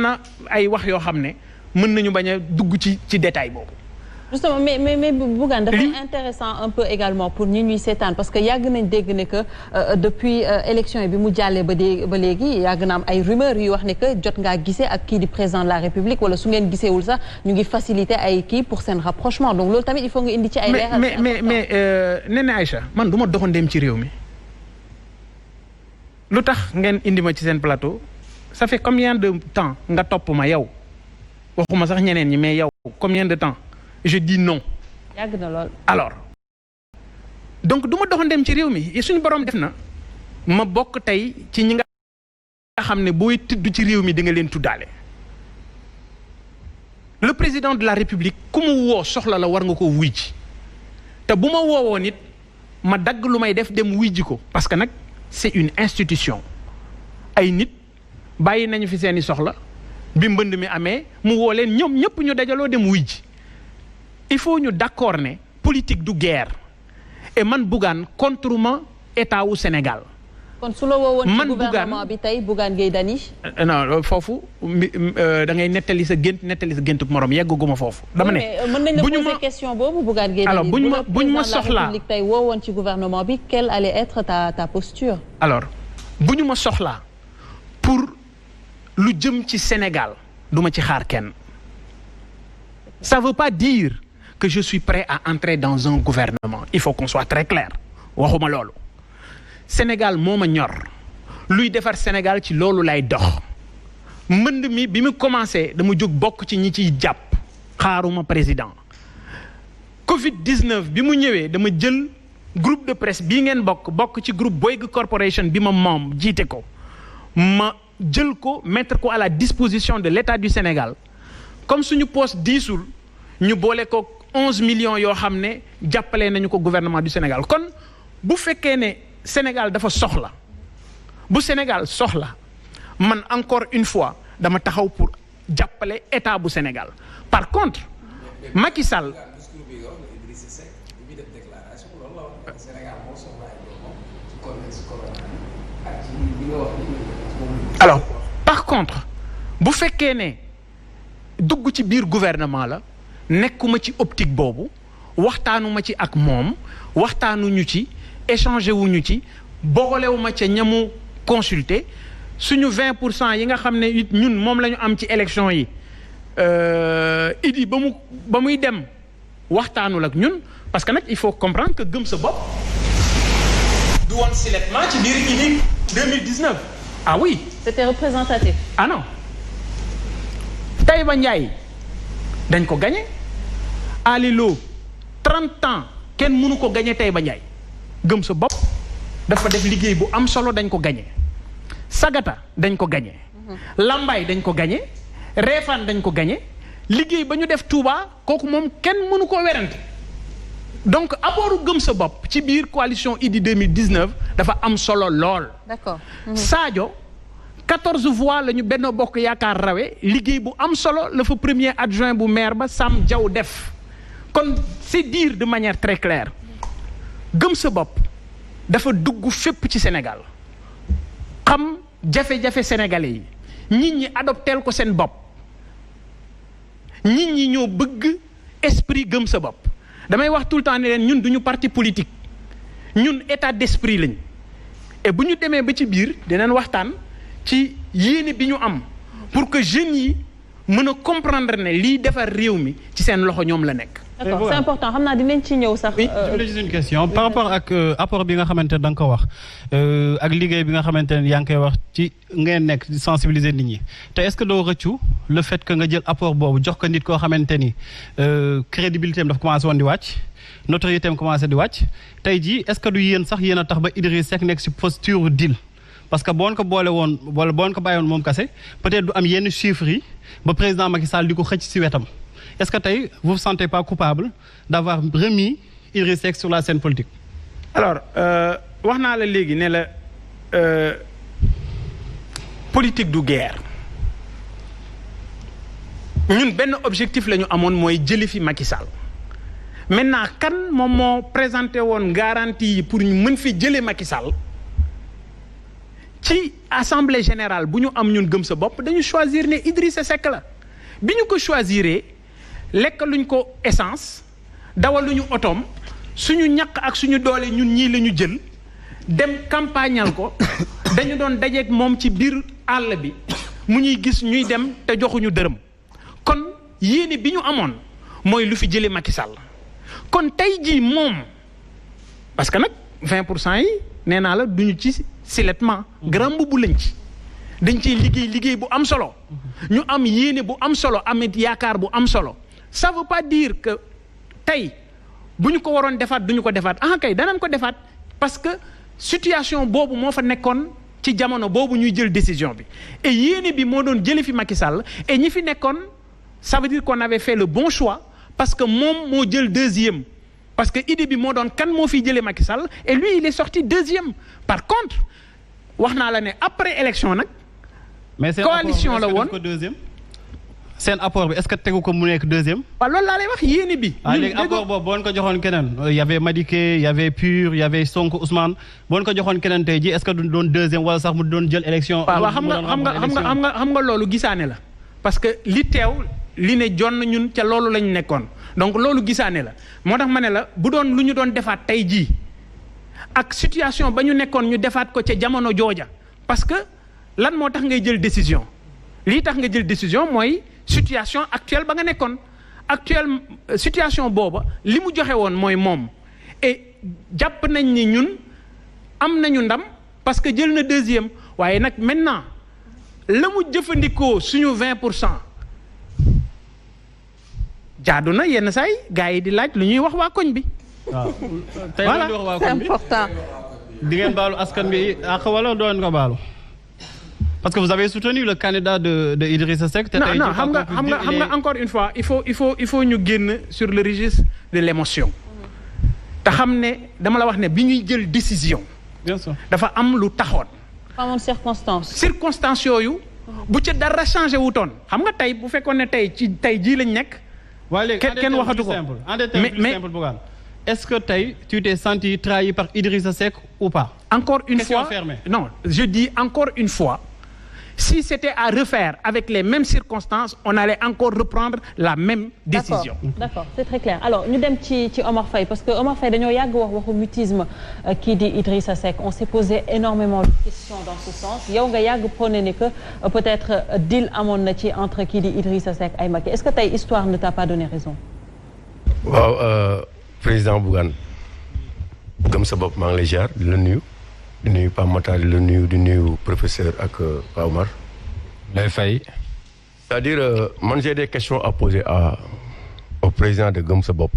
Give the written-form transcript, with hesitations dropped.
na ay wax yoo xam ne mën nañu bañ a dugg ci détail boobu. Justement mais Bougane dafay intéressant un peu également pour ñi ñuy seetaan parce que yàgg nañ dégg ne que depuis élection yi bi mu jàllee ba léegi yàgg na am ay rumeurs yu wax ne que jot ngaa gisee ak kii di président de la République wala su ngeen giseewul sax ñu ngi faciliter ay kii pour seen rapprochement donc loolu tamit il faut nga indi ci ay leeral. mais Néné Aïcha man du ma doxandeem ci réew mi lu tax ngeen indi ma ci seen plateau ça fait combien de temps nga topp ma yow waxuma sax ñeneen ñi mais yow combien de temps. Je dis non. yàgg na lool. alors donc du ma doxandeem ci réew mi suñu borom def na ma bokk tey ci ñi nga xam ne booy tudd ci réew mi di nga leen tuddaale. le président de la république ku mu woo soxla la war nga ko wuy ji te bu ma woowoo nit ma dagg lu may def dem wuy ji ko parce que nag c'est une institution ay nit bàyyi nañu fi seeni soxla bi mbënd mi amee mu woo leen ñoom ñëpp ñu dajaloo dem wuy ji. il faut ñu d'accord ne politique du guerre et man Bougane contre ma état wu Sénégal. kon su la woowoon ci gouvernement bi tey Bougane Gueye Dany. non foofu da ngay nettali sa géntu morom yegguma foofu. dama ne mën nañ la poser question boobu Bougane Gueye Dany. alors buñ ma soxlaa tey woowoon ci gouvernement bi quelle allait être ta posture. alors bu ñu ma soxlaa pour lu jëm ci Sénégal du ma ci xaar kenn ça veut pas dire que je suis prêt à entrer dans un gouvernement il faut qu'on soit très clair waxuma loolu Sénégal moo ma ñor luy defar Sénégal ci loolu lay dox mbënd mi bi mu commencé dama jóg bokk ci ñi ciy jàpp xaaruma président Covid-19 bi mu ñëwee dama jël groupe de presse bii ngeen bokk ci groupe Bouygues Corporation bi ma moom jiite ko ma jël ko mettre ko à la disposition de l'État du Sénégal comme suñu poste diisul ñu boole ko 11 millions yoo xam ne jàppale nañu ko gouvernement du Sénégal kon bu fekkee ne Sénégal dafa soxla bu Sénégal soxla man encore une fois dama taxaw pour jàppale état bu Sénégal par contre Macky Sall. alors par contre bu fekkee ne dugg ci biir gouvernement la. nekkuma ci optique boobu waxtaanuma ci ak moom waxtaanuñu ci échangé wuñu ci boolewuma ca ñamu consulter suñu 20% yi nga xam ne it ñun moom la ñu am ci élection yi idi ba muy dem waxtaanul ak ñun parce que nag il faut comprendre que gëm sa bopp du woon silettement ci biir idi 2019 ah oui. c'était représentatif. ah non Taïba Ndiaye dañ ko gagné. Alilo 30 ans kenn mënu ko gagné Taïba Ndiaye gëm sa bopp dafa def liggéey bu am solo dañ ko gagné Sagata dañ ko gagné. Lambaye dañ ko gagné Réfane dañ ko gagné liggéey ba ñu def Touba kooku moom kenn mënu ko werante donc apportu gëm sa bopp ci biir coalition Idy 2019 dafa am solo lool. D'accord. Sadio 14 voix la ñu Benno Bokk Yaakaar rawe liggéey bu am solo la fa premier adjoint bu maire ba Sam Diaw def. kon c'est dire de manière très claire gëm sa bopp dafa dugg fépp ci Sénégal xam jafe-jafe sénégalais yi nit ñi adopteel ko seen bopp nit ñi ñoo bëgg esprit gëm sa bopp damay wax tout le temps ne leen ñun duñu parti politique ñun état d'esprit lañ et bu ñu demee ba ci biir dinañ waxtaan ci yéene bi ñu am pour que jeunes yi mën a comprendre ne lii defar réew mi ci seen loxo ñoom la nekk. D'accord, c'est important xam naa dinañ ci ñëw sax. oui je voulais juste une question par rapport ak apport bi nga xamante ne da nga ko wax ak liggéey bi nga xamante ne yaa ngi koy wax ci ngeen nekk di sensibiliser nit ñi te est-ce que doo rëccu le fait que nga jël apport boobu jox ko nit koo xamante ni crédibilité am dafa commencé woon di wàcc notoriété am commencé di wàcc tey jii est-ce que du yéen sax yéen a tax ba Idriss Seck nekk si posture deal parce que boon ko boole woon wala boon ko bàyyi woon moom kese peut-être du am yenn chiffres yi ba président Macky Sall di ko xëcc si wetam. Est-ce que tey vous vous sentez pas coupable d'avoir remis Idriss Seck sur la scène politique? alors wax naa la léegi ne la politique du guerre ñun benn objectif la ñu amoon mooy jëli fi Macky Sall maintenant kan moom moo présenté woon garantie yi pour ñu mën fi jëlee Macky Sall ci assemblée générale bu ñu am ñun gëm sa bopp dañu choisir ne Idrissa Seck la bi ñu ko choisiree lekk luñ ko essence dawal luñu otoom suñu ñaq ak suñu doole ñun ñii la ñu jël dem campagnal ko dañu doon dajeeg moom ci biir àll bi mu ñuy gis ñuy dem te joxuñu dërëm kon yéene bi ñu amoon mooy lu fi jëlee Macky Sall kon tey jii moom parce que nag 20% yi nee naa la duñu ci silettement grand mbubu lañ ci dañ ciy liggéey bu am solo ñu am yéene bu am solo amit yaakaar bu am solo ça veut pas dire que tey bu ñu ko waroon defaat duñu ko defaat kay danañ ko defaat parce que situation boobu moo fa nekkoon ci jamono boobu ñuy jël décision bi et yéene bi moo doon jële fi Macky Sall et ñi fi nekkoon ça veut dire qu'on avait fait le bon choix parce que moom moo jël deuxième parce que idée bi moo doon kan moo fiy jëlee Macky Sall et lui il est sorti deuxième par contre wax naa la ne après élection nag. mais seen coalition la woon seen apport bi est-ce que tegu ko mu nekk deuxième. waaw loolu laa lay wax yéene bi. léegi apport boobu boo ko joxoon keneen y avait Madické y avait Pur y avait Sonko Ousmane boo ko joxoon keneen tey ji est-ce que du doon deuxième wala sax mu doon jël élection. waaw xam nga loolu gisaane la parce que li teew li ne jonn ñun ca loolu lañ nekkoon donc loolu gisaane la moo tax ma ne la bu doon lu ñu doon defaat tey jii ak situation ba ñu nekkoon ñu defaat ko ca jamono jooja parce que lan moo tax ngay jël décision lii tax nga jël décision mooy situation actuelle ba nga nekkoon situation booba li mu joxe woon mooy moom et jàpp nañ ni ñun am nañu ndam parce que jël na deuxième waaye nag maintenant la mu jëfandikoo suñu 20% jaadu na yenn saa yi gars yi di laaj lu ñuy wax waa koñ bi. waaw tey di wax waa koñ bi c'est important. di ngeen baalu askan bi ak wala doon nga baalu. parce que vous avez soutenu le candidat de Idrissa Seck. non xam nga encore une fois il faut ñu génn sur le registre de l'émotion. te xam ne dama la wax ne bi ñuy jël décision. bien sûr dafa am lu taxoon. amoon circonstance yooyu. bu ca dara changé wutoon xam nga tey bu fekkoon ne tey jii lañ nekk. waaye léegi kenn waxatu ko mais est-ce que tey tu t'es senti trahi par Idrissa Seck ou pas. encore une question fois fermée. Non, je dis encore une fois. Si c'était à refaire avec les mêmes circonstances, on allait encore reprendre la même décision. D'accord, c'est très clair. Alors ñu dem ci Omar Faye parce que Omar Faye dañoo yàgg waxu mutisme kii di Idrissa Seck. On s'est posé énormément de questions dans ce sens. Yow nga yàgg prôné ne que peut-être deal amoon na ci entre kii di Idrissa Seck ay Macky. Est-ce que tey histoire ne t'a pas donné raison? waaw président Bougane gëm sa bopp maa ngi lay ziar di la nuyu. di nuyu Pape Matar di la nuyu di nuyu professeur ak Pa Omar lay fay c'est-à-dire man j'ai des questions à poser au président de Gëm sa bopp